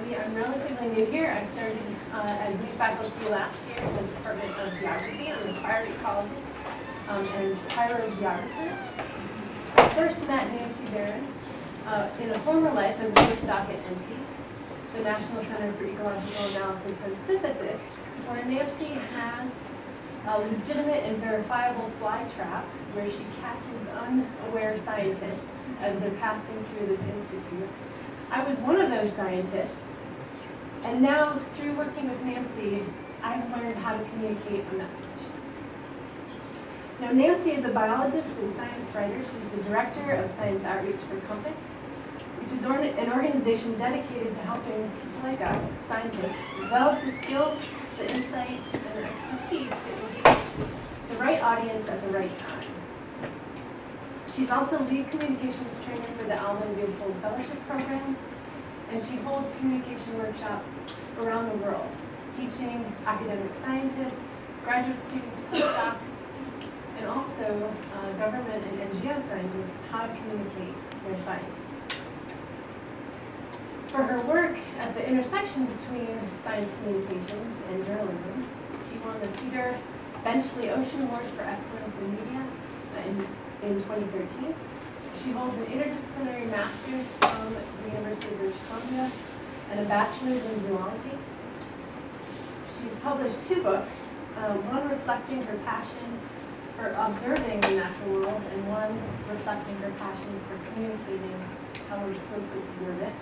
I'm relatively new here. I started as new faculty last year in the Department of Geography. I'm a fire ecologist and pyrogeographer. I first met Nancy Barron in a former life as a postdoc at NC's, the National Center for Ecological Analysis and Synthesis, where Nancy has a legitimate and verifiable fly trap where she catches unaware scientists as they're passing through this institute. I was one of those scientists, and now through working with Nancy, I've learned how to communicate a message. Now, Nancy is a biologist and science writer. She's the director of Science Outreach for Compass, which is an organization dedicated to helping people like us, scientists, develop the skills, the insight, and the expertise to engage the right audience at the right time. She's also lead communications trainer for the Alva Leopold Fellowship Program, and she holds communication workshops around the world, teaching academic scientists, graduate students, postdocs, and also government and NGO scientists how to communicate their science. For her work at the intersection between science communications and journalism, she won the Peter Benchley Ocean Award for Excellence in Media in 2013. She holds an interdisciplinary master's from the University of British Columbia and a bachelor's in zoology. She's published 2 books, one reflecting her passion for observing the natural world and one reflecting her passion for communicating how we're supposed to observe it.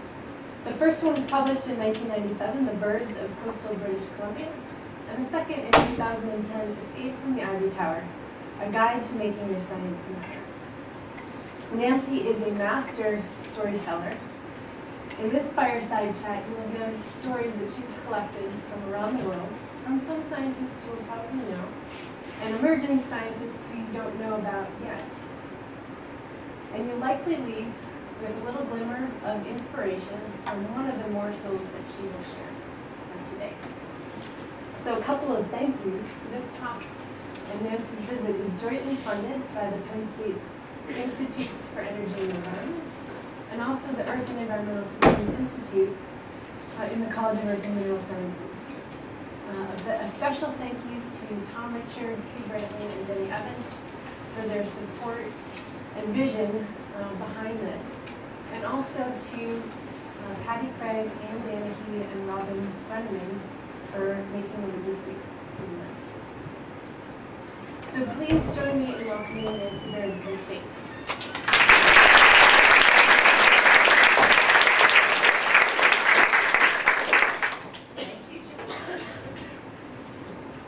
The first one was published in 1997, The Birds of Coastal British Columbia, and the second in 2010, Escape from the Ivory Tower, A Guide to Making Your Science Matter. Nancy is a master storyteller. In this fireside chat, you will hear stories that she's collected from around the world, from some scientists you will probably know, and emerging scientists who you don't know about yet. And you'll likely leave with a little glimmer of inspiration from one of the morsels that she will share today. So a couple of thank yous. This talk and Nancy's visit is jointly funded by the Penn State's Institutes for Energy and Environment, and also the Earth and Environmental Systems Institute in the College of Earth and Mineral Sciences. A special thank you to Tom Richard, Sue Brantley, and Jenny Evans for their support and vision behind this, and also to Patty Craig, Ann Danahy, and Robin Brenneman for making the logistics seamless. So please join me in welcoming Nancy Barron to Penn State. Thank you.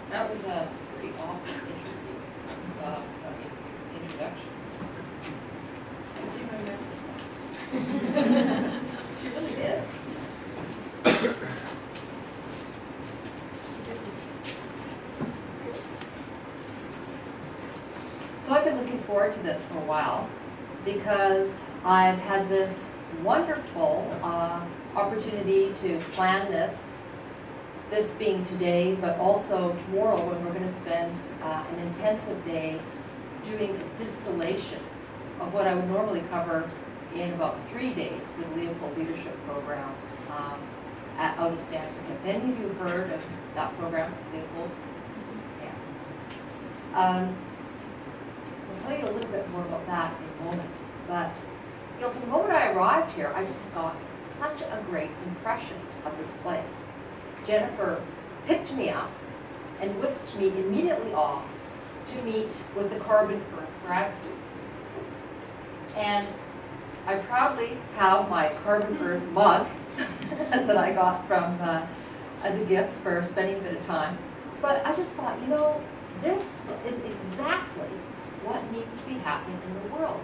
That was a pretty awesome introduction. I do my message. She really did. So I've been looking forward to this for a while because I've had this wonderful opportunity to plan this being today, but also tomorrow when we're going to spend an intensive day doing a distillation of what I would normally cover in about 3 days with the Leopold Leadership Program out of Stanford. Have any of you heard of that program, Leopold? Yeah. I'll tell you a little bit more about that in a moment. But you know, from the moment I arrived here, I just got such a great impression of this place. Jennifer picked me up and whisked me immediately off to meet with the Carbon Earth grad students. And I proudly have my Carbon Earth mug that I got from as a gift for spending a bit of time. But I just thought, you know, this is exactly what needs to be happening in the world.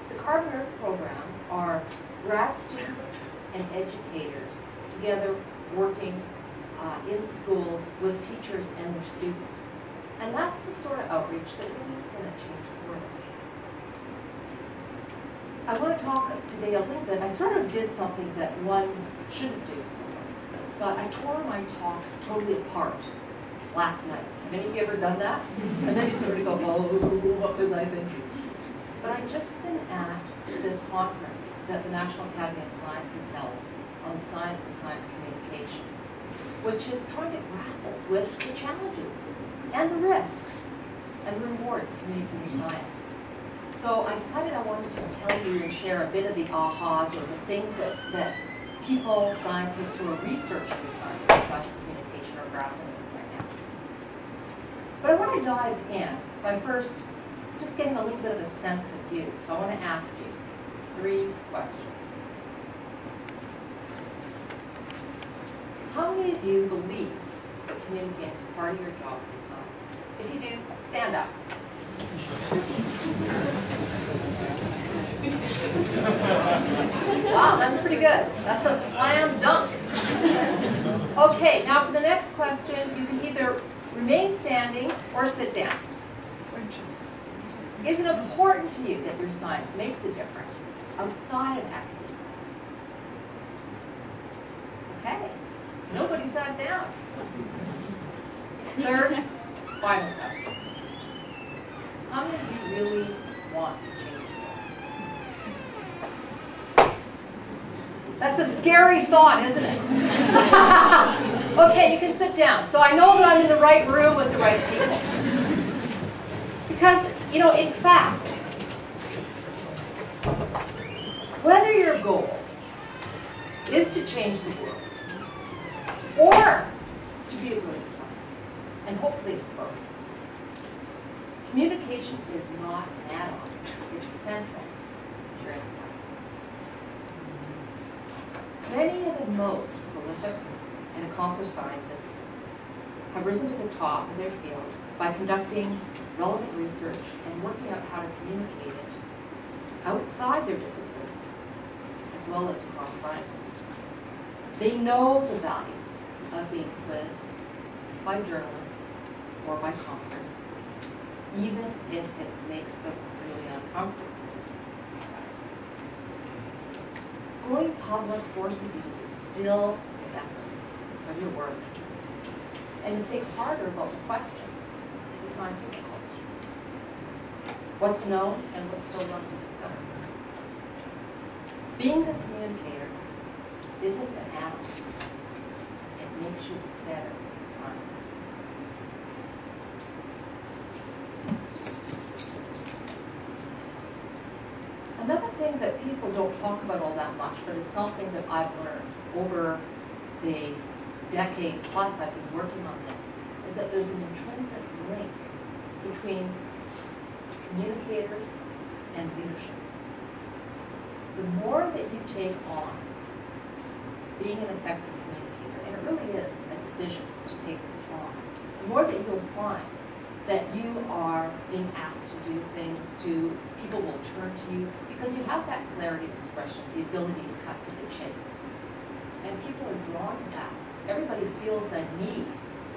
The Carbon Earth program are grad students and educators together working in schools with teachers and their students. And that's the sort of outreach that really is going to change the world. I want to talk today a little bit. I sort of did something that one shouldn't do, but I tore my talk totally apart last night. Have any of you ever done that? And then you sort of go, oh, what was I thinking? But I've just been at this conference that the National Academy of Sciences held on the science of science communication, which is trying to grapple with the challenges and the risks and the rewards of communicating science. So I decided I wanted to tell you and share a bit of the ahas or the things that people, scientists who are researching the science of science communication are grappling with right now. But I want to dive in by first just getting a little bit of a sense of you. So I want to ask you 3 questions. How many of you believe that communicating is part of your job as a scientist? If you do, stand up. Wow, that's pretty good. That's a slam dunk. Okay, now for the next question, you can either remain standing or sit down. Is it important to you that your science makes a difference outside of academia? Okay, nobody sat down. Third, final question. How many of you really want to change the world? That's a scary thought, isn't it? Okay, you can sit down. So I know that I'm in the right room with the right people. Because, you know, in fact, whether your goal is to change the world or to be a brilliant scientist, and hopefully it's both, communication is not an add-on, it's central to your enterprise. Many of the most prolific and accomplished scientists have risen to the top of their field by conducting relevant research and working out how to communicate it outside their discipline, as well as across scientists. They know the value of being quizzed by journalists or by Congress, even if it makes them really uncomfortable. Going public forces you to distill the essence of your work and to think harder about the questions, the scientific questions. What's known and what's still left to discover. Being a communicator isn't an add-on. It makes you a better scientist. Another thing that people don't talk about all that much, but is something that I've learned over the decade plus I've been working on this, is that there's an intrinsic link between communicators and leadership. The more that you take on being an effective communicator, and it really is a decision to take this on, the more that you'll find that you are being asked to do things, people will turn to you, because you have that clarity of expression, the ability to cut to the chase. And people are drawn to that. Everybody feels that need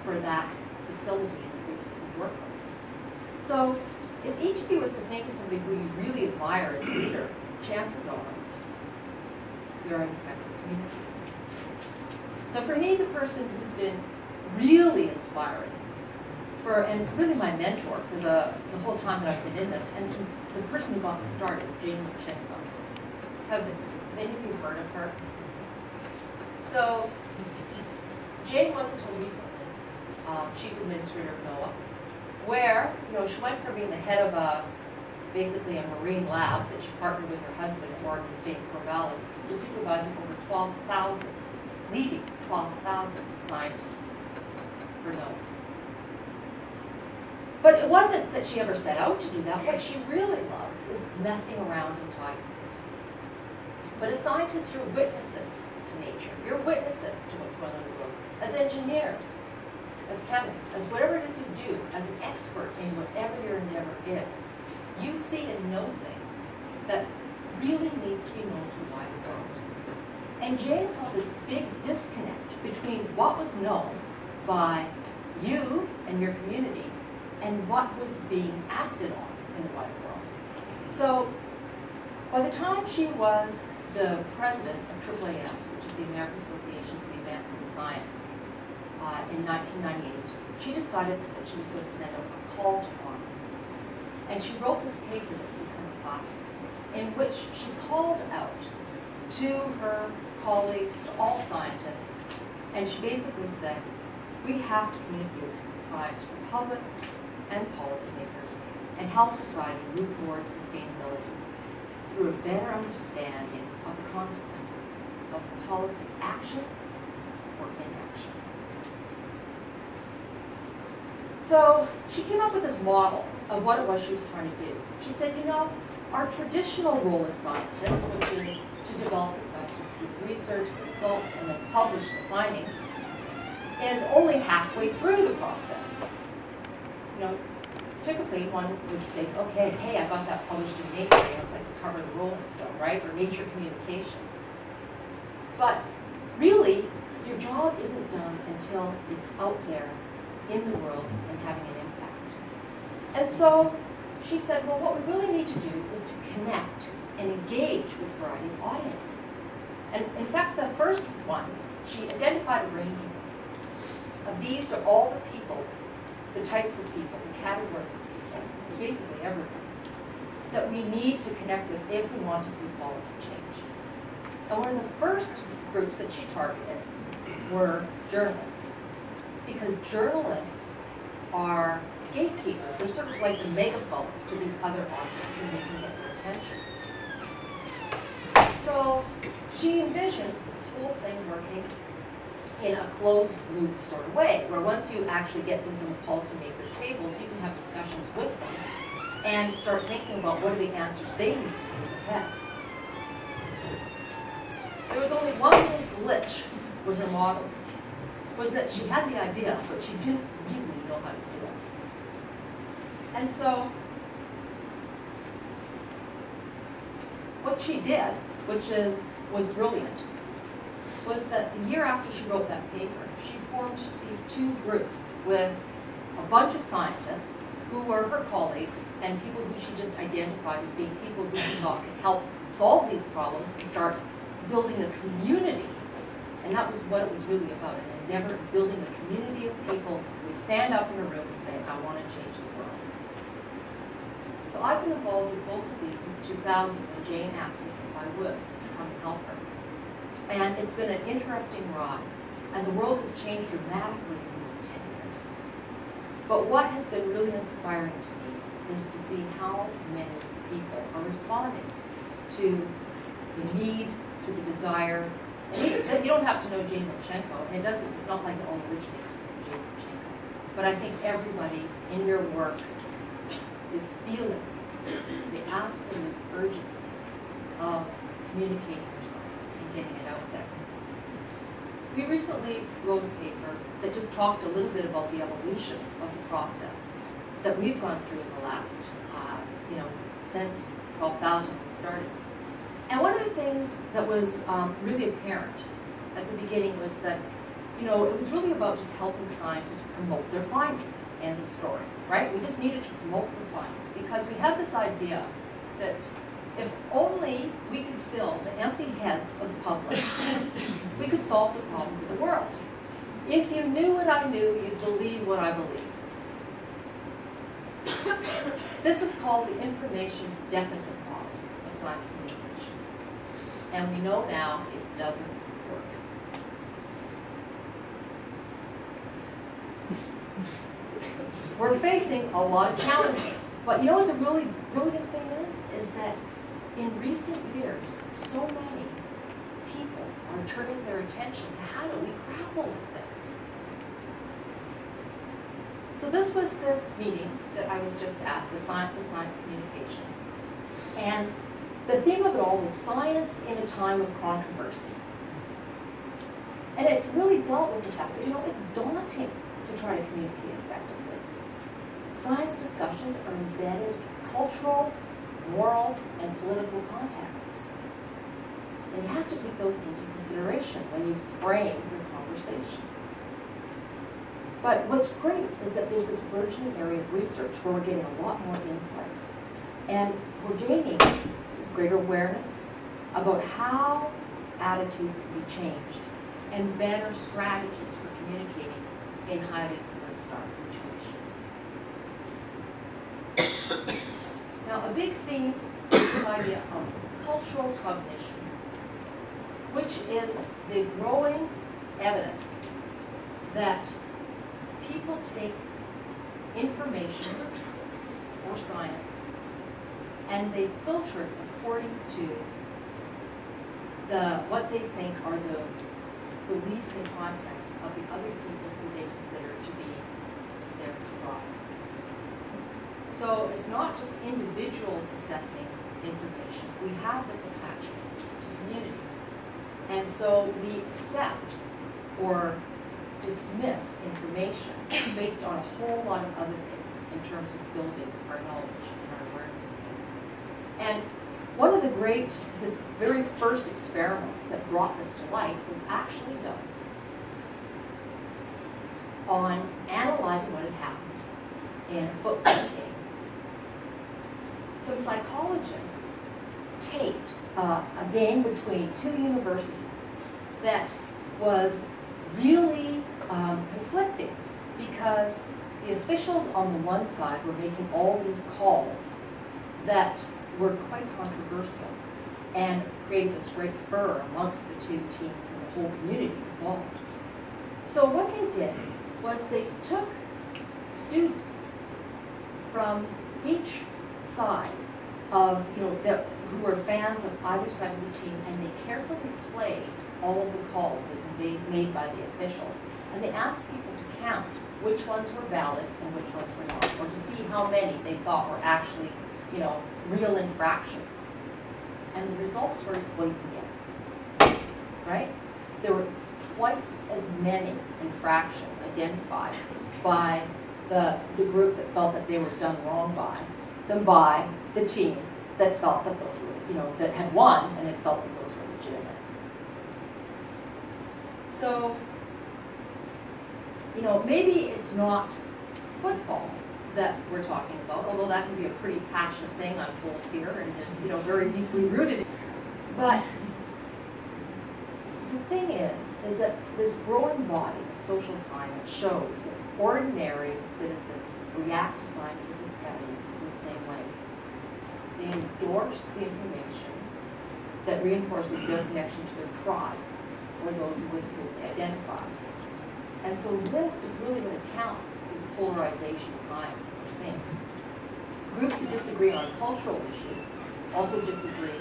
for that facility in the groups that you work with. So if each of you was to think of somebody who you really admire as a leader, chances are they're an effective communicator. So for me, the person who's been really inspiring, and really my mentor for the whole time that I've been in this, and the person who got me started is Jane Lubchenco. Have many of you heard of her? So Jane was until recently chief administrator of NOAA, where she went from being the head of basically a marine lab that she partnered with her husband at Oregon State Corvallis to supervising over 12,000, leading 12,000 scientists for NOAA. But it wasn't that she ever set out to do that. What she really loves is messing around in tides. But as scientists, you're witnesses to nature. You're witnesses to what's going on in the world. As engineers, as chemists, as whatever it is you do, as an expert in whatever your endeavor is, you see and know things that really needs to be known to the wider world. And Jane saw this big disconnect between what was known by you and your community and what was being acted on in the wider world. So by the time she was the president of AAAS, which is the American Association for the Advancement of Science, in 1998, she decided that she was going to send out a call to arms. And she wrote this paper that's become a classic, in which she called out to her colleagues, to all scientists, and she basically said, we have to communicate science to the public and policymakers and help society move towards sustainability through a better understanding of the consequences of policy action or inaction. So she came up with this model of what it was she was trying to do. She said, you know, our traditional role as scientists, which is to develop the questions, do the research, the results, and then publish the findings, is only halfway through the process. You know, typically one would think, okay, hey, I got that published in Nature, it was like the cover of the Rolling Stone, right? Or Nature Communications. But really, your job isn't done until it's out there in the world and having an impact. And so she said, well, what we really need to do is to connect and engage with a variety of audiences. And in fact, the first one, she identified a range of these are all the people, the types of people, the categories of people, basically everyone, that we need to connect with if we want to see policy change. And one of the first groups that she targeted were journalists, because journalists are gatekeepers. They're sort of like the megaphones to these other audiences, and they can get their attention. So she envisioned this whole thing working in a closed loop sort of way, where once you actually get things on the policymakers' tables, you can have discussions with them and start thinking about what are the answers they need to move ahead. There was only one little glitch with her model, was that she had the idea, but she didn't really know how to do it. And so what she did, which was brilliant, was that the year after she wrote that paper, she formed these two groups with a bunch of scientists who were her colleagues and people who she just identified as being people who she thought could help solve these problems and start building a community. And that was what it was really about, an endeavor of building a community of people who would stand up in a room and say, I want to change the world. So I've been involved with both of these since 2000 when Jane asked me if I would come and help her. And it's been an interesting ride, and the world has changed dramatically in these 10 years. But what has been really inspiring to me is to see how many people are responding to the need, to the desire. And you don't have to know Jane Lubchenco, and it's not like it all originates from Jane Lubchenco. But I think everybody in your work is feeling the absolute urgency of communicating your science and getting it out there. We recently wrote a paper that just talked a little bit about the evolution of the process that we've gone through in the last, since 12,000 when we started. And one of the things that was really apparent at the beginning was that, it was really about just helping scientists promote their findings, end of story, right? We just needed to promote the findings because we had this idea that if only we could fill the empty heads of the public, we could solve the problems of the world. If you knew what I knew, you'd believe what I believe. This is called the information deficit model of science communication. And we know now it doesn't work. We're facing a lot of challenges. But you know what the really brilliant thing is that in recent years, so many people are turning their attention to how do we grapple with this. So this was this meeting that I was just at, the Science of Science Communication. And the theme of it all was science in a time of controversy. And it really dealt with the fact that, it's daunting to try to communicate effectively. Science discussions are embedded in cultural, moral, and political contexts. And you have to take those into consideration when you frame your conversation. But what's great is that there's this burgeoning area of research where we're getting a lot more insights. And we're gaining greater awareness about how attitudes can be changed and better strategies for communicating in highly politicized situations. Now, a big theme is this idea of cultural cognition. which is the growing evidence that people take information or science and they filter it according to what they think are the beliefs and context of the other people who they consider to be their tribe. So it's not just individuals assessing information. We have this attachment to community. And so we accept or dismiss information based on a whole lot of other things in terms of building our knowledge and our awareness of things. And one of the great, his very first experiments that brought this to light was actually done on analyzing what had happened in a football game. Some psychologists taped a game between two universities that was really conflicting because the officials on the one side were making all these calls that were quite controversial and created this great furor amongst the two teams and the whole communities involved. So what they did was they took students from each side of, who were fans of either side of the team, and they carefully played all of the calls that were made by the officials. And they asked people to count which ones were valid and which ones were not, or to see how many they thought were actually, real infractions. And the results were, well, you can guess, right? There were twice as many infractions identified by the group that felt that they were done wrong by than by the team that felt that those were, that had won and had felt that those were legitimate. So, maybe it's not football that we're talking about, although that can be a pretty passionate thing, I'm told here, and it's, very deeply rooted. But the thing is that this growing body of social science shows that ordinary citizens react to scientific evidence in the same way. They endorse the information that reinforces their connection to their tribe or those with whom they identify. And so this is really what accounts for the polarization of science that we're seeing. Groups who disagree on cultural issues also disagree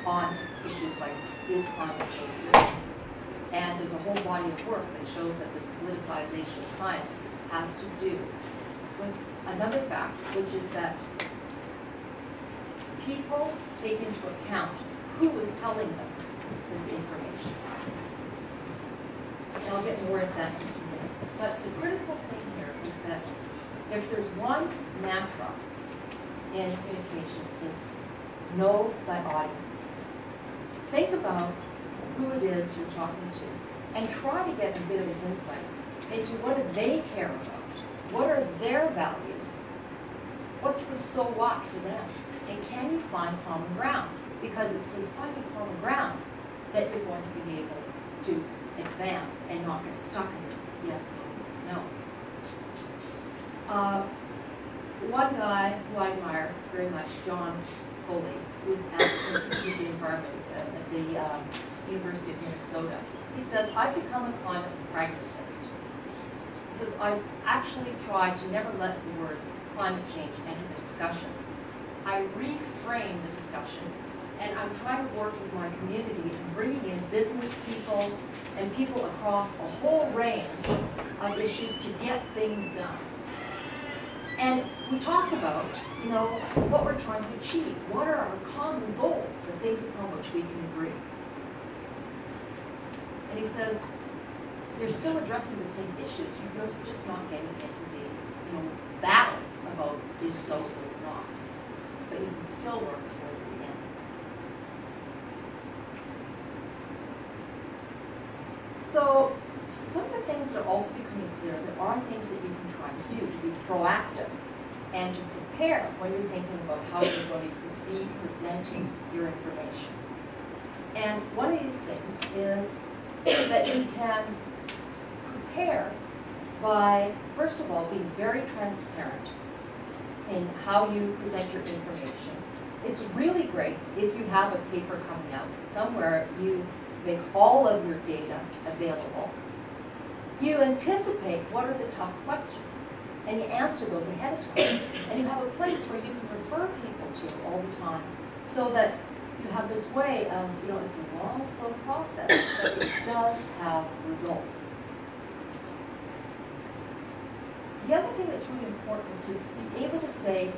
on issues like, is climate change real? And there's a whole body of work that shows that this politicization of science has to do with another fact, which is that people take into account who is telling them this information. And I'll get more into that in just a minute. But the critical thing here is that if there's one mantra in communications, it's know thy audience. Think about who it is you're talking to and try to get a bit of an insight into what do they care about? What are their values? What's the so what for them? And can you find common ground? Because it's through finding common ground that you're going to be able to advance and not get stuck in this yes, no, yes, no. One guy who I admire very much, John Foley, who's at the Institute of the Environment at the University of Minnesota. He says, I've become a climate pragmatist. He says, I actually try to never let the words climate change enter the discussion. I reframe the discussion, and I'm trying to work with my community and bringing in business people and people across a whole range of issues to get things done. And we talked about, what we're trying to achieve. What are our common goals, the things upon which we can agree? And he says, you're still addressing the same issues. You're just not getting into these, battles about is so, is not. But you can still work towards the ends. So, some of the things that are also becoming clear, there are things that you can try to do to be proactive and to prepare when you're thinking about how you're going to be presenting your information. And one of these things is that you can prepare by, first of all, being very transparent in how you present your information. It's really great if you have a paper coming out somewhere you make all of your data available. You anticipate what are the tough questions, and you answer those ahead of time. And you have a place where you can refer people to all the time, so that you have this way of, it's a long, slow process, but it does have results. The other thing that's really important is to be able to say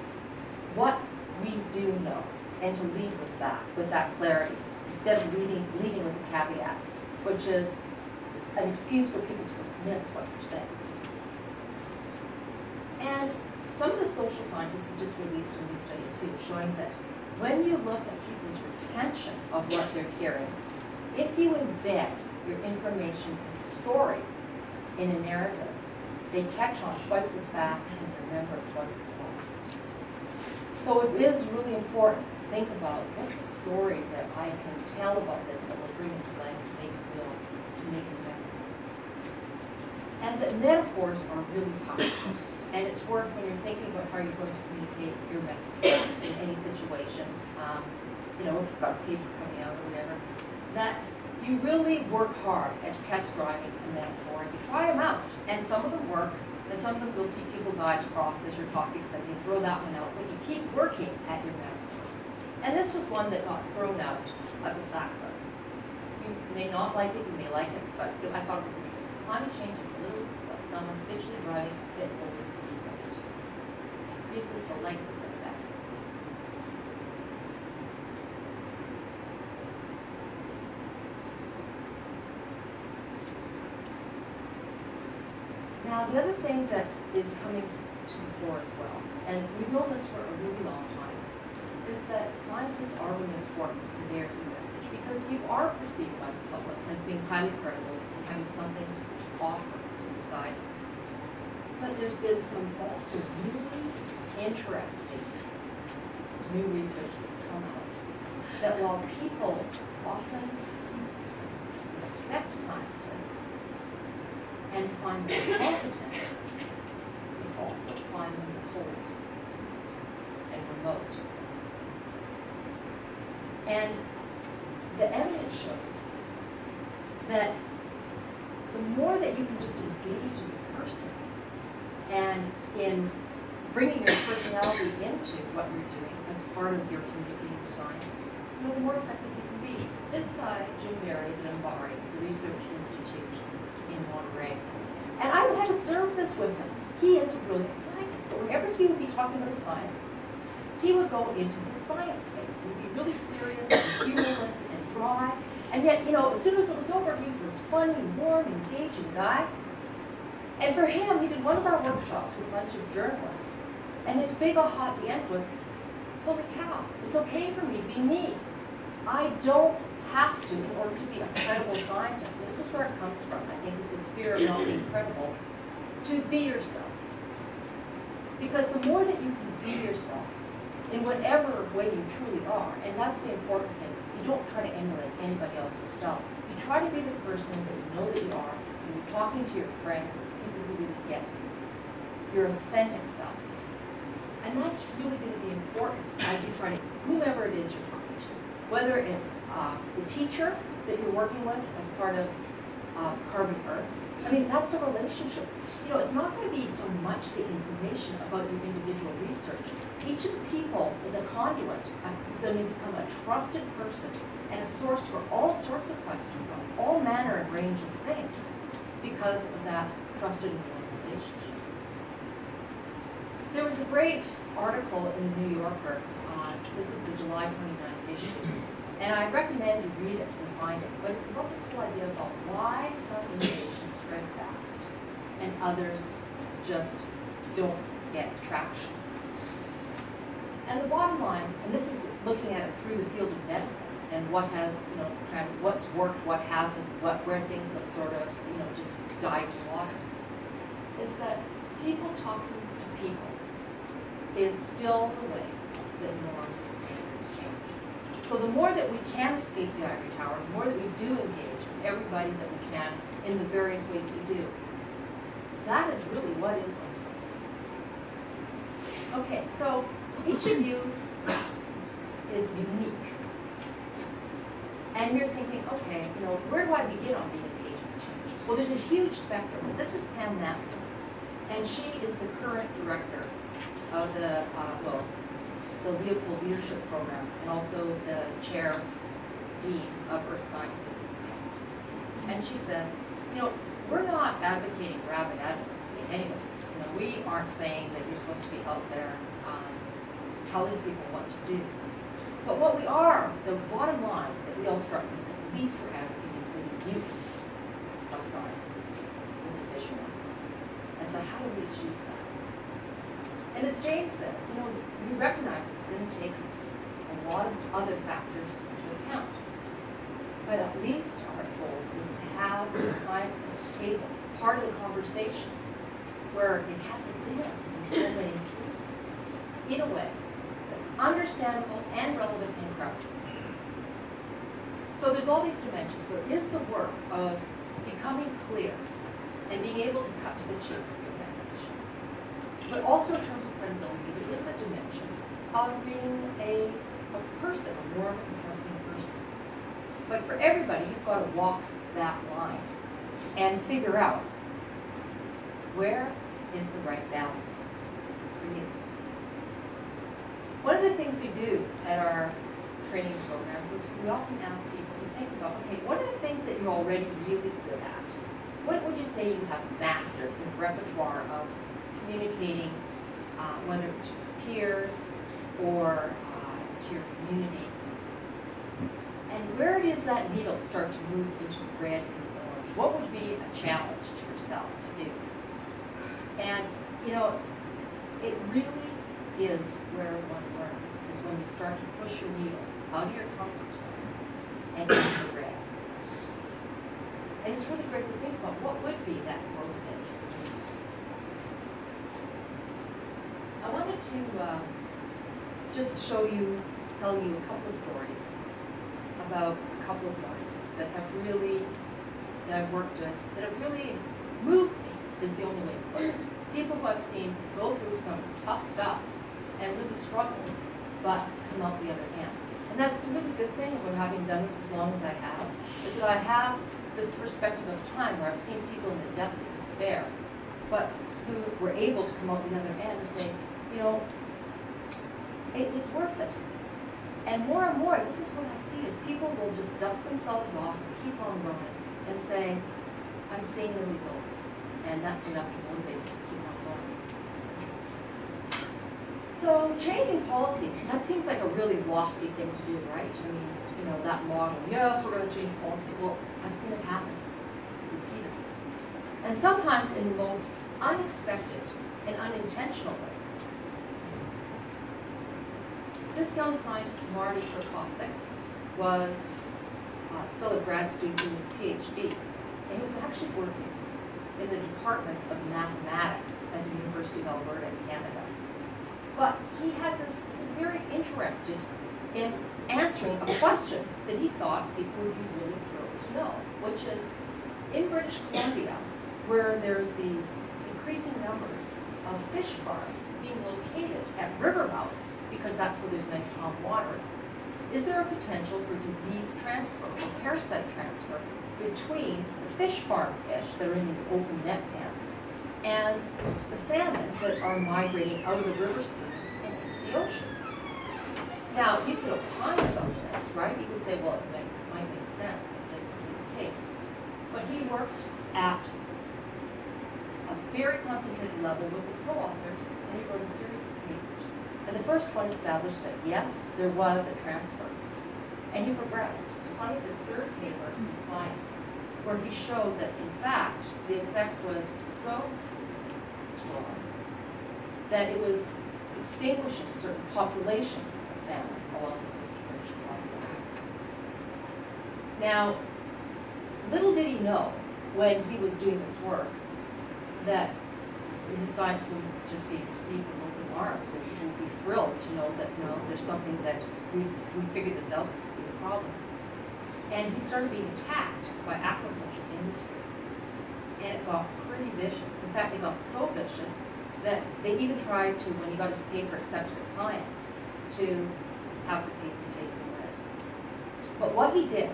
what we do know, and to lead with that clarity, instead of leading with the caveats, which is an excuse for people to dismiss what you're saying. And some of the social scientists have just released a new study too, showing that when you look at people's retention of what they're hearing, if you embed your information in story, in a narrative, they catch on twice as fast and remember it twice as long. So it is really important to think about what's a story that I can tell about this that will bring it to life and make it real, to make it memorable. And the metaphors are really powerful. And it's worth, when you're thinking about how you're going to communicate your message in any situation, if you've got a paper coming out or whatever, that you really work hard at test driving a metaphor. You try them out, and some of them work, and some of them you'll see people's eyes cross as you're talking to them. You throw that one out, but you keep working at your metaphors. And this was one that got thrown out at the SACRA. You may not like it, you may like it, but I thought it was interesting. Climate change is a little like someone habitually driving a bit over the speed limit. It increases the likelihood of accidents. Now, the other thing that is coming to the fore as well, and we've known this for a really long time, is that scientists are really important conveyors of the message, because you are perceived by the public as being highly credible and having something to offer to society. But there's been some also really interesting new research that's come out that while people often respect scientists and find them competent, they also find them cold and remote. And the evidence shows that the more that you can just engage as a person and in bringing your personality into what you're doing as part of your communicating your science, the more effective you can be. This guy, Jim Barry, is at MBARI, the Research Institute in Monterey. And I had observed this with him. He is a brilliant scientist, but whenever he would be talking about science, he would go into his science phase. He would be really serious and humorless and dry. And yet, as soon as it was over, he was this funny, warm, engaging guy. And for him, he did one of our workshops with a bunch of journalists. And his big aha at the end was, holy cow, it's okay for me to be me. I don't have to, in order to be a credible scientist, and this is where it comes from, I think, is this fear of not being credible, to be yourself. Because the more that you can be yourself, in whatever way you truly are, and that's the important thing, is you don't try to emulate anybody else's style. You try to be the person that you know that you are, and you're talking to your friends and people who really get you. Your authentic self. And that's really going to be important as you try to, whomever it is you're talking to. Whether it's the teacher that you're working with as part of Carbon Earth. I mean, that's a relationship. It's not going to be so much the information about your individual research. Each of the people is a conduit, going to become a trusted person and a source for all sorts of questions on all manner and range of things because of that trusted and loyal relationship. There was a great article in the New Yorker, this is the July 29th issue, and I recommend you read it and find it, but it's about this whole idea about why some innovations spread fast and others just don't get traction. And the bottom line, and this is looking at it through the field of medicine and what has, what's worked, what hasn't, where things have sort of, just died in water, is that people talking to people is still the way that norms and standards change. So the more that we can escape the ivory tower, the more that we do engage with everybody that we can in the various ways to do, that is really what is going to happen. Okay, so each of you is unique. And you're thinking, okay, where do I begin on being an agent of change? Well, there's a huge spectrum. This is Pam Matson, and she is the current director of the Leopold Leadership Program, and also the chair dean of Earth Sciences at Stanford. And she says, we're not advocating rabid advocacy anyways. We aren't saying that you're supposed to be out there telling people what to do. But what we are, the bottom line that we all start from is at least we're advocating for the use of science in decision making. And so how do we achieve that? And as Jane says, we recognize it's going to take a lot of other factors into account. But at least our goal is to have science at the table, part of the conversation, where it hasn't been in so many cases, in a way that's understandable and relevant and credible. So there's all these dimensions. There is the work of becoming clear and being able to cut to the chase of your message. But also in terms of credibility, there is the dimension of being a person, a warm and trusting person. But for everybody, you've got to walk that line and figure out where is the right balance for you. One of the things we do at our training programs is we often ask people to think about, okay, what are the things that you're already really good at? What would you say you have mastered in the repertoire of communicating, whether it's to your peers or to your community? And where does that needle start to move into the red and the orange? What would be a challenge to yourself to do? And, it really is where one learns, is when you start to push your needle out of your comfort zone and into the red. And it's really great to think about what would be that growth edge for you. I wanted to just tell you a couple of stories about a couple of scientists that I've worked with, that have really moved me, is the only way to put it. People who I've seen go through some tough stuff and really struggle, but come out the other end. And that's the really good thing about having done this as long as I have, is that I have this perspective of time where I've seen people in the depths of despair, but who were able to come out the other end and say, it was worth it. And more, this is what I see, is people will just dust themselves off and keep on going and say, I'm seeing the results, and that's enough to motivate me to keep on going. So changing policy, that seems like a really lofty thing to do, right? I mean, that model, yes, we're going to change policy. Well, I've seen it happen repeatedly. And sometimes in the most unexpected and unintentional ways. This young scientist, Marty Prokosek, was still a grad student doing his PhD, and he was actually working in the Department of Mathematics at the University of Alberta in Canada. But he was very interested in answering a question that he thought people would be really thrilled to know, which is, in British Columbia, where there's these increasing numbers of fish farms being located at river mouths, because that's where there's nice calm water, is there a potential for disease transfer or parasite transfer between the fish farm fish that are in these open net pans and the salmon that are migrating out of the river streams and into the ocean? Now, you could opine about this, right? You could say, well, it might make sense that this would be the case. But he worked at a very concentrated level with his co-authors, and he wrote a series of papers. And the first one established that, yes, there was a transfer. And he progressed to finally this third paper in Science, where he showed that, in fact, the effect was so strong that it was extinguishing certain populations of salmon along the coast of British Columbia. Now, little did he know when he was doing this work that his science would just be received with open arms, and people would be thrilled to know that there's something that we figured this out, this could be a problem. And he started being attacked by aquaculture industry, and it got pretty vicious. In fact, it got so vicious that they even tried to, when he got his paper accepted at Science, to have the paper taken away. But what he did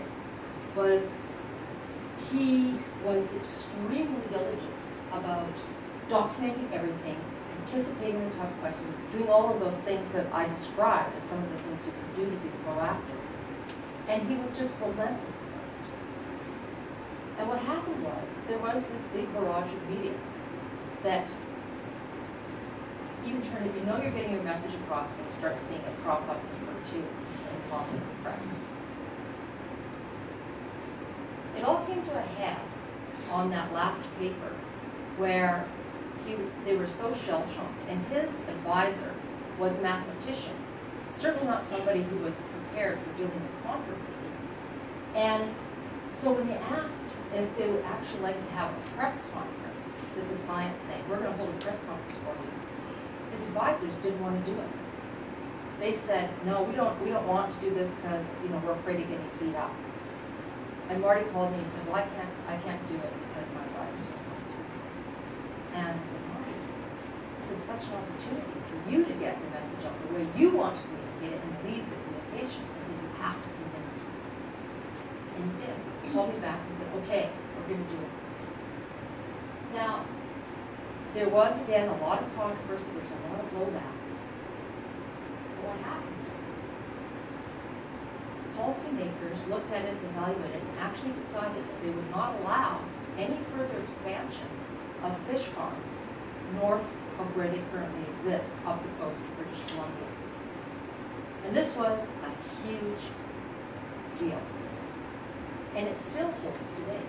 was he was extremely diligent about documenting everything, anticipating the tough questions, doing all of those things that I described as some of the things you can do to be proactive. And he was just relentless about it. And what happened was, there was this big barrage of media that you can turn it, you know you're getting your message across when you start seeing it crop up in cartoons and popular press. It all came to a head on that last paper where they were so shell-shocked, and his advisor was a mathematician, certainly not somebody who was prepared for dealing with controversy. And so when they asked if they would actually like to have a press conference, this is science saying, we're going to hold a press conference for you, his advisors didn't want to do it. They said, no, we don't want to do this because, you know, we're afraid of getting beat up. And Marty called me and said, well, I can't do it because my advisors don't want to do this. And I said, Marty, this is such an opportunity for you to get the message out the way you want to communicate it and lead the communications. I said, you have to convince me. And he did. He called me back and said, okay, we're going to do it. Now, there was, again, a lot of controversy. There's a lot of blowback. But what happened was, policymakers looked at it, evaluated it, and actually decided that they would not allow any further expansion of fish farms north of where they currently exist, up the coast of British Columbia. And this was a huge deal. And it still holds today.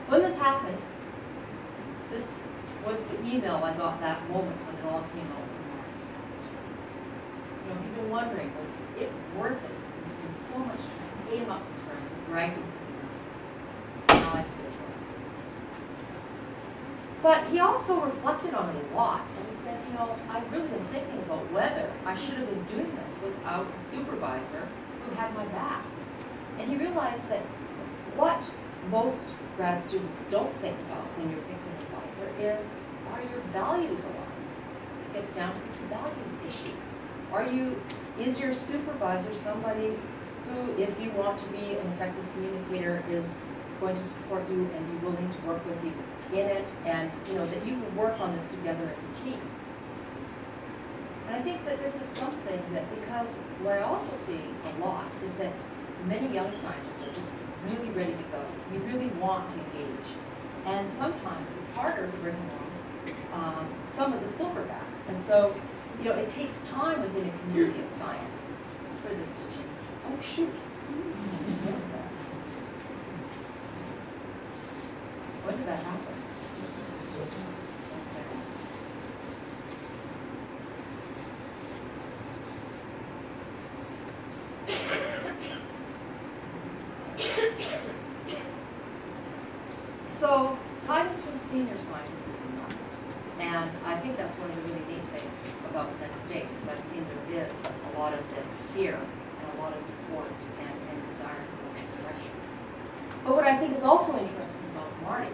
When this happened, this was the email I got that moment when it all came out from Marty. You know, he'd been wondering, was it worth it? It's consumed so much time, ate him up the stress, and dragged him through the Now I see it was. But he also reflected on it a lot, and he said, you know, I've really been thinking about whether I should have been doing this without a supervisor who had my back. And he realized that what most grad students don't think about when you're picking an advisor is, are your values aligned? It gets down to this values issue. Is your supervisor somebody who, if you want to be an effective communicator, is going to support you and be willing to work with you in it, and you know that you can work on this together as a team? And I think that this is something that, because what I also see a lot is that many young scientists are just really ready to go. You really want to engage. And sometimes it's harder to bring along some of the silverbacks. And so, you know, it takes time within a community of science for this to change. Oh, shoot. What was that? When did that happen? So, guidance for the senior scientists is a must. And I think that's one of the really neat things about Penn State, is that I've seen there is a lot of this here, and a lot of support and desire to go in this direction. But what I think is also interesting about Marty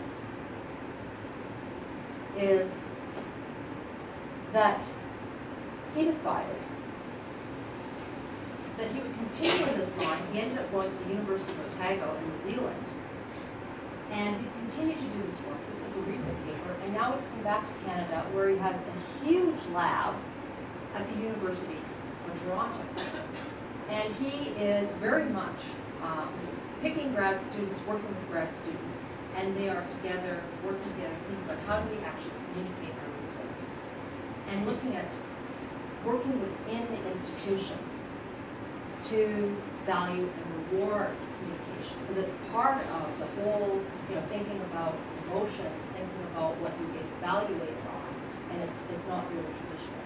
is that he decided that he would continue in this line. He ended up going to the University of Otago in New Zealand. And he's continued to do this work. This is a recent paper, and now he's come back to Canada, where he has a huge lab at the University of Toronto. And he is very much picking grad students, working with grad students, and they are together, working together, thinking about how do we actually communicate our results. And looking at working within the institution to value and reward communication. So that's part of the whole, you know, thinking about emotions, thinking about what you get evaluated on, and it's not really traditional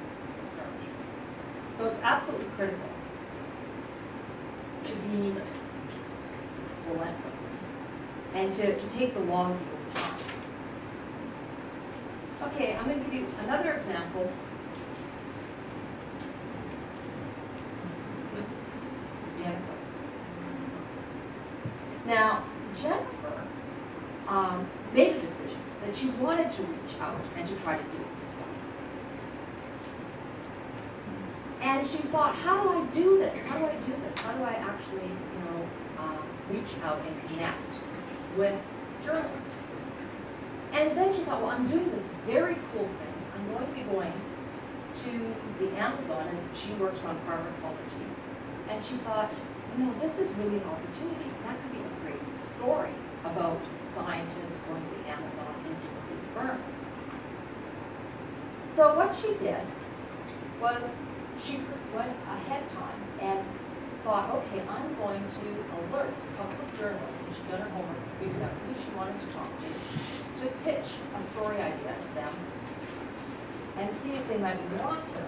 approach. So it's absolutely critical to be relentless and to take the long view of time. Okay, I'm going to give you another example. Jennifer. Now, Jennifer made a decision that she wanted to reach out and to try to do this stuff. And she thought, how do I do this? How do I do this? How do I actually, you know, reach out and connect with journalists. And then she thought, well, I'm doing this very cool thing. I'm going to be going to the Amazon, and she works on pharmacology. And she thought, you know, this is really an opportunity. That could be a great story about scientists going to the Amazon and doing these burns. So what she did was she went ahead of time and thought, okay, I'm going to alert a couple of journalists, and she'd done her homework and figured out who she wanted to talk to pitch a story idea to them and see if they might want to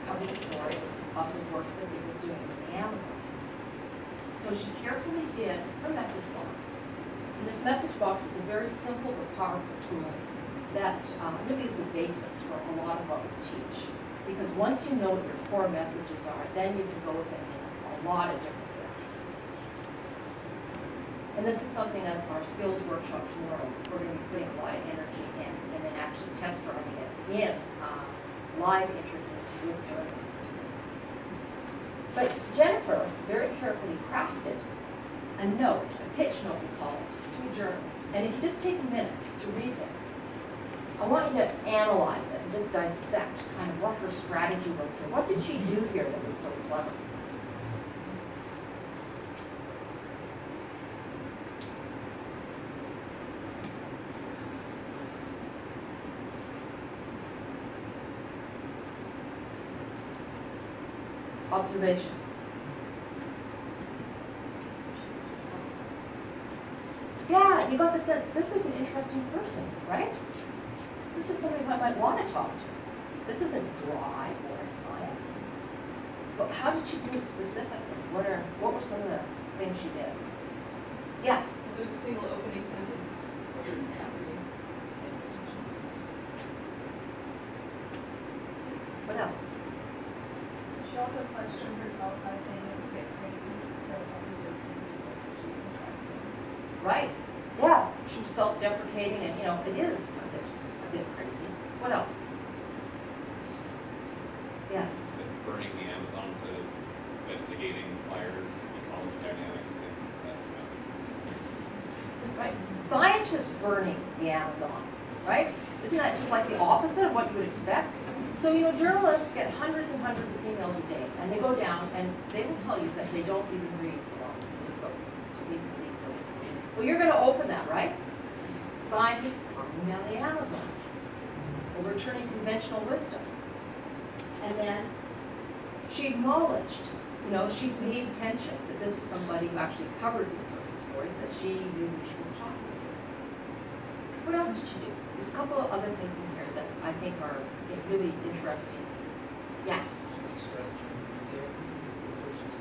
cover the story of the work that they were doing in the Amazon. So she carefully did her message box. And this message box is a very simple but powerful tool that really is the basis for a lot of what we teach. Because once you know what your core messages are, then you can go with it in a lot of different directions. And this is something that our skills workshop tomorrow, we're going to be putting a lot of energy in, and then actually test running it in live interviews with journalists. But Jennifer very carefully crafted a note, a pitch note we call it, to a journalist. And if you just take a minute to read this, I want you to analyze it and just dissect kind of what her strategy was here. What did she do here that was so clever? Observations. Yeah, you got the sense this is an interesting person, right? This is somebody I might want to talk to. This isn't dry, boring science. But how did she do it specifically? What were some of the things she did? Yeah? There's a single opening sentence for your summary. What else? She also questioned herself by saying it's a bit crazy for a research videos, which is interesting. Right. Yeah. She was self-deprecating, and you know, it is a bit crazy. What else? Yeah. You said burning the Amazon instead of investigating fire ecology dynamics and that. Right. Scientists burning the Amazon, right? Isn't that just like the opposite of what you would expect? So, you know, journalists get hundreds and hundreds of emails a day, and they go down and they will tell you that they don't even read, you know, this book. Delete. Well, you're going to open that, right? Scientists burning down the Amazon, overturning conventional wisdom. And then she acknowledged, you know, she paid attention that this was somebody who actually covered these sorts of stories, that she knew who she was talking to. What else did she do? There's a couple of other things in here that I think are really interesting. Yeah? She expressed her enthusiasm for the first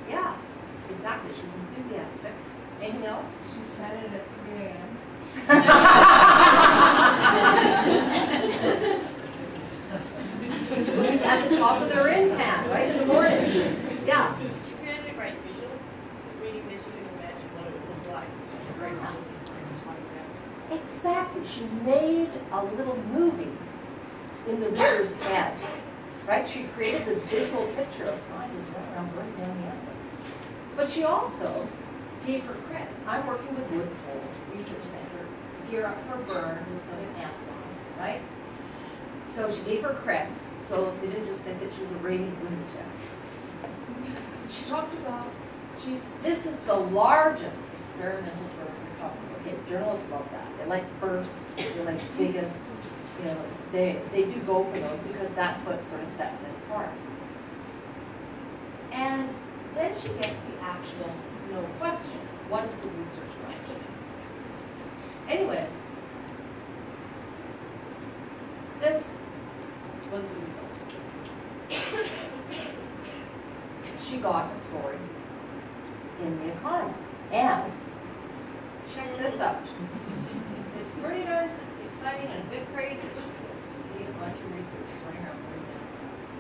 Yeah, exactly. She was enthusiastic. Anything else? She said it at 3 a.m. At the top of their in pan, right in the morning. Yeah. She created a great visual. Reading this, you can imagine what it would look like. Great Exactly. She made a little movie in the reader's head. Right? She created this visual picture of scientists running around burning down the Amazon. But she also gave her creds. I'm working with Woods Hole Research Center to gear up for a burn in the southern Amazon, right? So she gave her creds, so they didn't just think that she was a raving lunatic. She talked about, this is the largest experimental burn in the tropics. Okay, journalists love that. They like firsts, they like biggest, you know, they do go for those because that's what sort of sets it apart. And then she gets the actual, you know, question. What is the research question? Anyways, this was the result. She got a story in The Economist. And check this out. It's pretty darn exciting and a bit crazy, she says, to see a bunch of researchers running around burning down farms.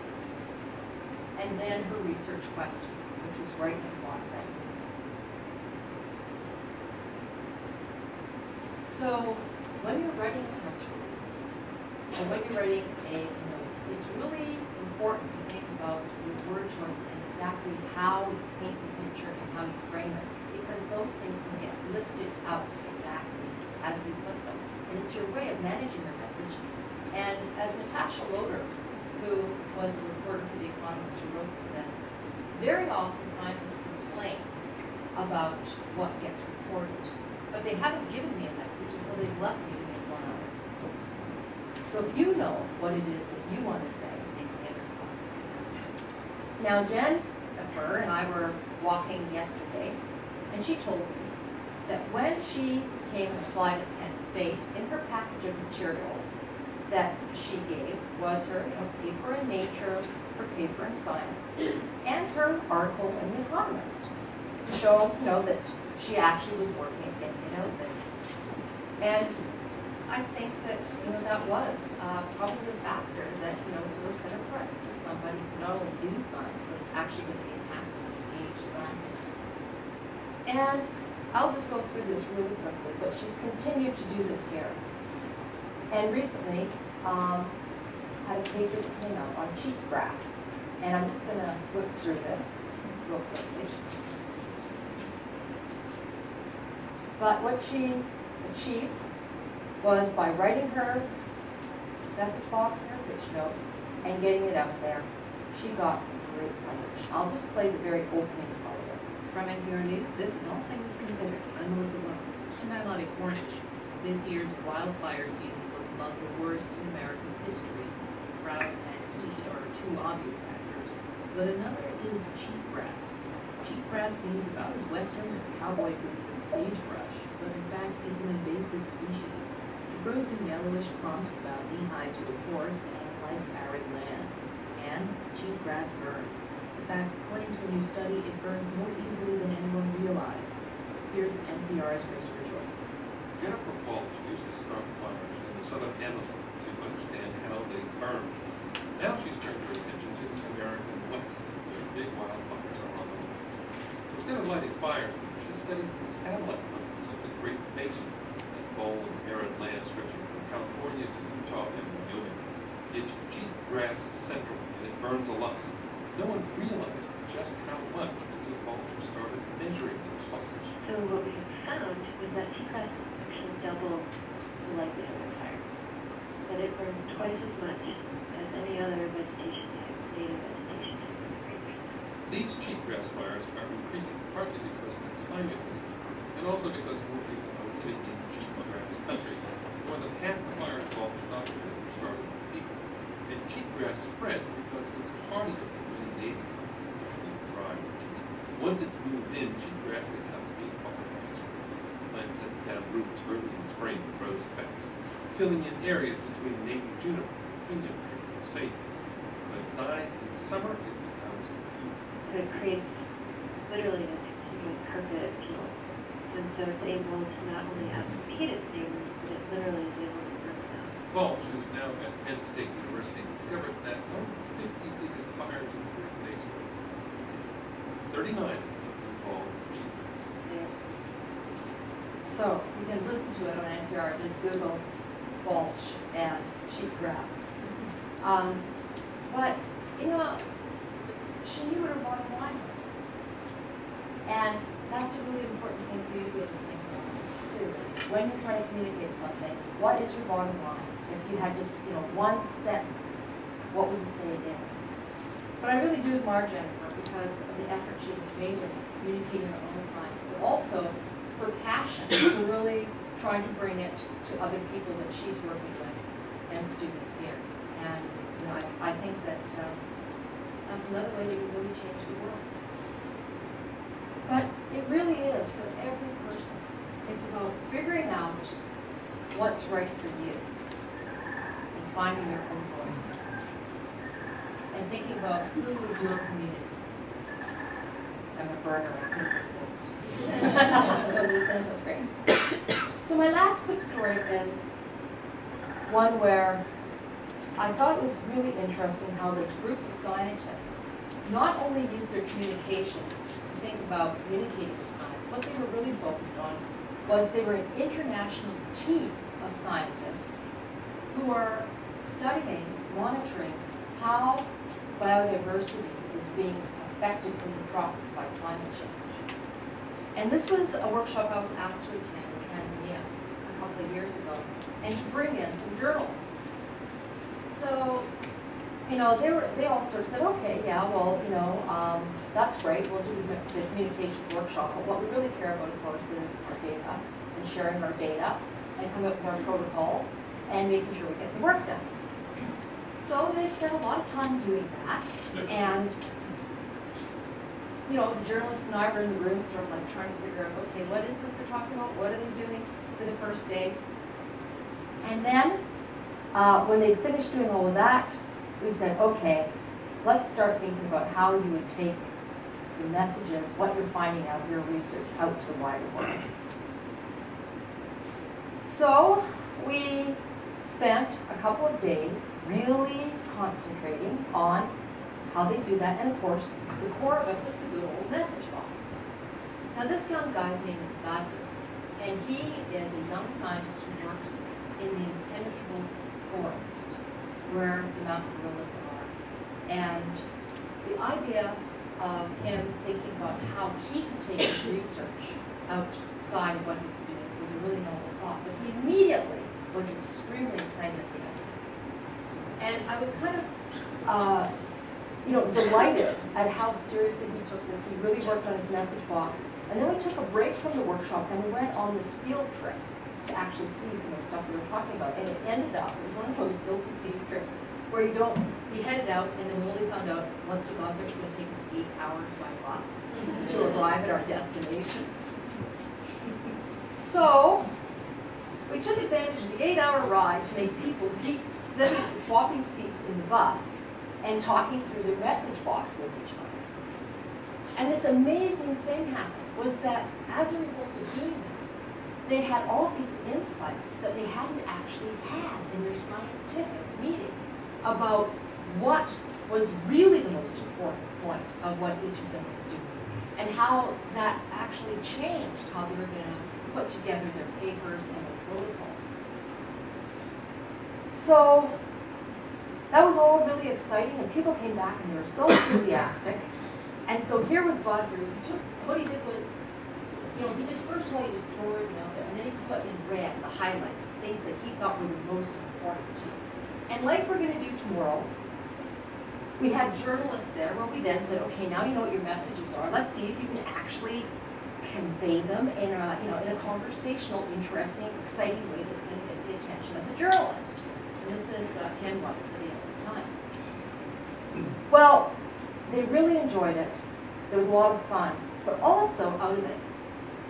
And then her research question, which was right in the bottom of that email. So when you're writing a press release, or when you're writing a it's really important to think about your word choice and exactly how you paint the picture and how you frame it, because those things can get lifted out exactly as you put them. And it's your way of managing your message. And as Natasha Loder, who was the reporter for The Economist who wrote this, says, very often scientists complain about what gets reported, but they haven't given me a message, and so they've left me to make one out. So if you know what it is that you want to say, they can get it across the screen. Now, Jen Fur and I were walking yesterday, and she told me that when she came and applied at Penn State, in her package of materials that she gave was her paper in Nature, her paper in Science, and her article in The Economist to show that she actually was working at getting it out there. And I think that that was probably a factor that sort of set her price as somebody who not only do science, but is actually going to be an active, engaged scientist. And I'll just go through this really quickly, but she's continued to do this here. And recently, had a paper that came out on cheatgrass. And I'm just going to flip through this real quickly. But what she achieved was by writing her message box, her pitch note, and getting it out there, she got some great coverage. I'll just play the very opening part of this. From NPR News, this is All Things Considered. I'm Melissa Blount. And I'm Lonnie Cornish. This year's wildfire season was among the worst in America's history. Drought and heat are two obvious factors, but another is cheatgrass. Cheatgrass seems about as western as cowboy boots and sagebrush, but in fact it's an invasive species. It grows in yellowish clumps about knee-high to a horse and likes arid land. And cheatgrass burns. In fact, according to a new study, it burns more easily than anyone realized. Here's NPR's Christopher Joyce. Jennifer Walsh used to start fires in the southern Amazon to understand how they burn. Now she's turned her attention to the American West, where big wildfires are on the rise. Instead of lighting fires, she studies the satellite fires of the Great Basin, that bold and arid land stretching from California to Utah and Wyoming. It's cheatgrass central, and it burns a lot. No one realized just how much until Walsh started measuring those fires. So what we found was that cheatgrass actually doubled the likelihood of fire. That it burns twice as much as any other vegetation type, native vegetation type. These cheatgrass fires are increasing partly because the climate is warmer, and also because more people are living in cheatgrass country. More than half the fires Walsh documented were started by people. And cheatgrass spreads because it's hardier than many native plants, especially dry regions. Once it's moved in, cheatgrass becomes a fire hazard. The plant sets down roots early in spring and grows fast, filling in areas between native juniper, pinyon trees, and sage. When it dies in summer, it becomes a fuel. So it creates literally a continuous carpet of fuel. And so it's able to not only outcompete its neighbors, but it literally is able to burn them. Walsh, who's now at Penn State University, discovered that of the 50 biggest fires in the Great Basin, 39 of them involve cheatgrass. So you can listen to it on NPR. Just Google Walsh and cheatgrass. But she knew what her bottom line was, and that's a really important thing for you to be able to think about too. Is when you're trying to communicate something, what is your bottom line? If you had just one sentence, what would you say it is? But I really do admire Jennifer because of the effort she has made with communicating her own science, but also her passion for really trying to bring it to other people that she's working with and students here. And I think that that's another way that you really change the world. But it really is for every person. It's about figuring out what's right for you and finding your own voice and thinking about who is your community. I'm a burner, I couldn't resist. Those are Central Grains. So my last quick story is one where I thought it was really interesting how this group of scientists not only used their communications to think about communicating their science, what they were really focused on was they were an international team of scientists who are studying, monitoring how biodiversity is being affected in the tropics by climate change. And this was a workshop I was asked to attend in Tanzania a couple of years ago, and to bring in some journalists. So, you know, they all sort of said, okay, yeah, well, you know, that's great, we'll do the communications workshop, but what we really care about, of course, is our data, and sharing our data, and coming up with our protocols, and making sure we get the work done. So they spent a lot of time doing that, and you know, the journalists and I were in the room sort of like trying to figure out, okay, what is this they're talking about? What are they doing for the first day? And then, when they finished doing all of that, we said, okay, let's start thinking about how you would take the messages, what you're finding out of your research, out to the wider world. So we spent a couple of days really concentrating on how they do that, and of course, the core of it was the good old message box. Now this young guy's name is Badru, and he is a young scientist who works in the impenetrable forest where the mountain gorillas are. And the idea of him thinking about how he could take his research outside of what he's doing was a really novel thought, but he immediately was extremely excited at the idea. And I was kind of you know, delighted at how seriously he took this. He really worked on his message box. And then we took a break from the workshop and we went on this field trip to actually see some of the stuff we were talking about. And it ended up, it was one of those ill-conceived trips where we headed out and then we only found out once we got there it was going to take us 8 hours by bus to arrive at our destination. So we took advantage of the 8-hour ride to make people keep swapping seats in the bus and talking through their message box with each other. And this amazing thing happened was that as a result of doing this, they had all of these insights that they hadn't actually had in their scientific meeting about what was really the most important point of what each of them was doing, and how that actually changed how they were going to put together their papers and their protocols. So that was all really exciting, and people came back and they were so enthusiastic. And so here was Badru. What he did was, you know, he just, first of all, he just threw everything out there, and then he put in red the highlights, the things that he thought were the most important. And like we're going to do tomorrow, we had journalists there where we then said, okay, now you know what your messages are. Let's see if you can actually convey them in a, you know, in a conversational, interesting, exciting way that's going to get the attention of the journalist. And this is Ken Weiss of the LA Times. Well, they really enjoyed it. There was a lot of fun. But also out of it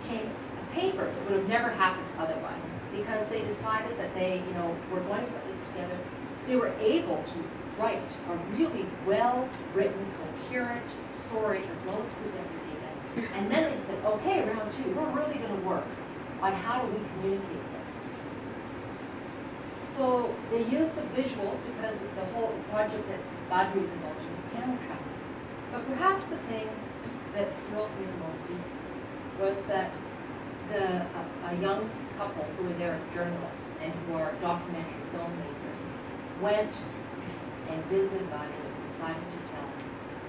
came a paper that would have never happened otherwise, because they decided that they, you know, were going to put this together. They were able to write a really well-written, coherent story as well as present the data. And then they said, okay, round 2, we're really going to work on how do we communicate this. So they used the visuals because the whole project that Badru was involved in was camera travel. But perhaps the thing that thrilled me the most deeply was that a young couple who were there as journalists and who are documentary filmmakers went and visited Badru and decided to tell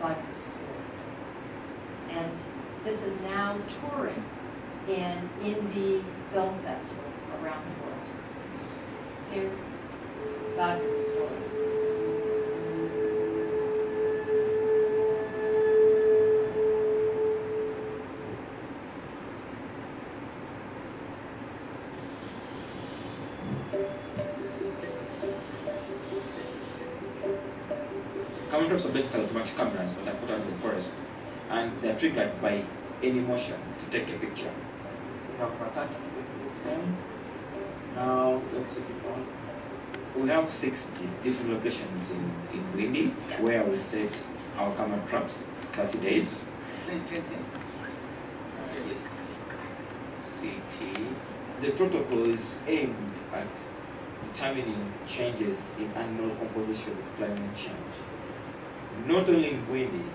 Badru's story. And this is now touring in indie film festivals around the world. Here's Badru's story. Camera traps are basically automatic cameras that are put out in the forest, and they're triggered by any motion to take a picture. We have attached this time. Now let's switch it on. We have 60 different locations in Windy where we set our camera traps 30 days. Yes. CT. The protocol is aimed at determining changes in animal composition with climate change. Not only in Windy,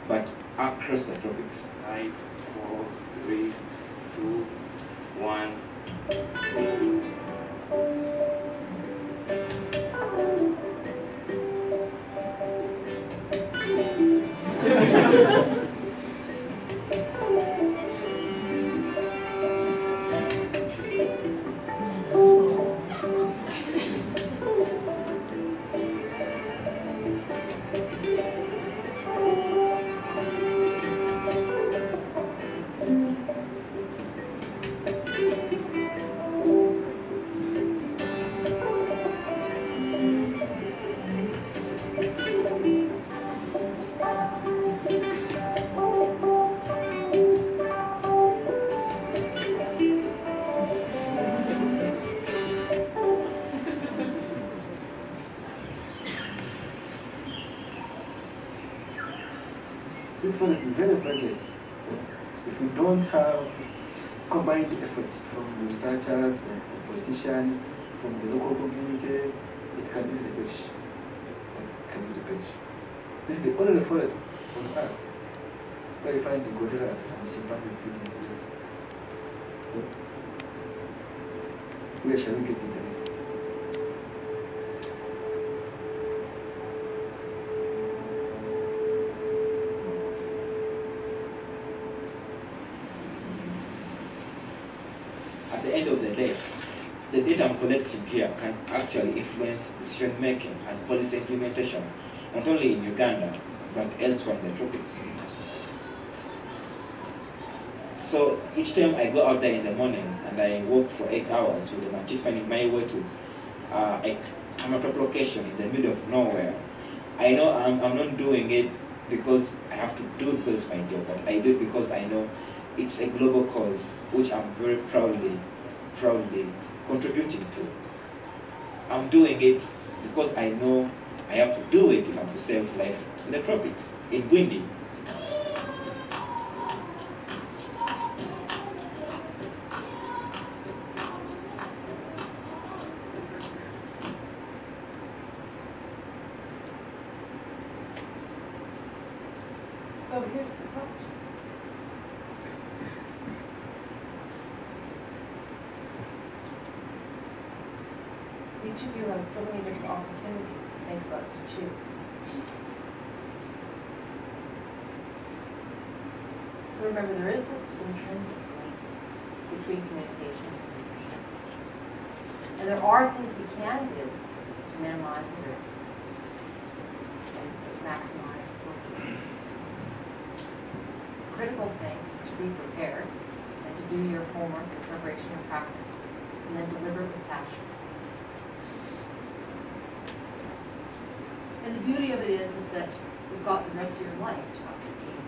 but across the tropics. 5, 4, 3, 2, 1. This forest is very fragile. If we don't have combined effort from researchers, from politicians, from the local community, it can easily perish. It can easily perish. This is the only forest on earth where you find the gorillas and chimpanzees feeding together. Where shall we get it again? At the end of the day, the data I'm collecting here can actually influence decision making and policy implementation, not only in Uganda, but elsewhere in the tropics. So each time I go out there in the morning and I walk for 8 hours with the machete finding my way to a top location in the middle of nowhere, I know I'm not doing it because I have to do it because it's my job, but I do it because I know it's a global cause which I'm very proudly contributing to. I'm doing it because I know I have to do it if I'm to save life in the tropics, in Buindi. So here's the question. Each of you has so many different opportunities to think about and choose. So remember, there is this intrinsic link between communications and leadership. And there are things you can do to minimize the risk and maximize the gains. The critical thing is to be prepared and to do your homework and preparation and practice, and then deliver with passion. And the beauty of it is that you've got the rest of your life to have to gain